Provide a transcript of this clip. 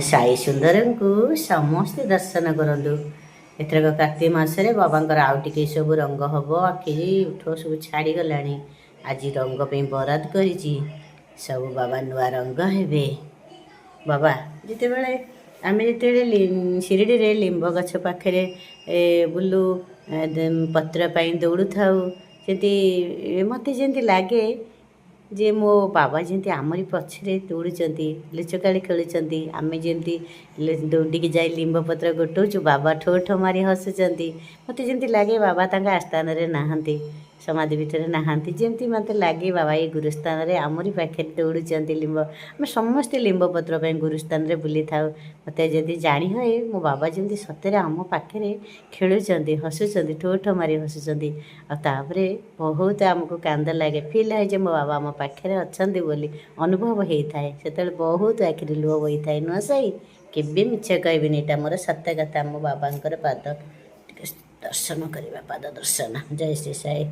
साई सुंदर को समस्ते दर्शन करूँ। एथरक कार्तिक मासरे बाबांकर आउ टिके सब रंग हम आखि उठ सब छाड़गला। आज रंग पे बराद कर सब बाबा नुआ रंग हे। बाबा जिते बड़े आम जो शिरडी लिंब गछ पाखे बुलू पत्र दौड़ू था मत जमी लगे जे मो बाबा जमी आमरी पछरे दौड़ी लुचकाड़ी खेलुंट आम जमी दौड़ी जाए लिंब पत्र गोटाऊँ बाबा ठो ठो मारी हसुँच मत जमी लगे बाबा आस्थान नहांती समाधि भितर नहांती जमी मत लगे बाबा ये गुरुस्थान आमरी पाखे दौड़ुंट लिंब आम समस्ते लिंब पत्र गुरुस्थान बुली था मत जब जाणी हुए मो बाबा जमी सतरे आम पाखे खेलुंट हसुँच ठो ठो मारी हसुँच आपर बहुत आमको कांद लगे फिल है मो बाबा आम पाखे अच्छा बोली अनुभव होता है से बहुत आखिरी लुह बही थाए नुआ साई केवे मिछ कहबिनी यहाँ मोर सत्य कथा मो बाबा पाद दर्शन करवा पाद दर्शन। जय श्री साई।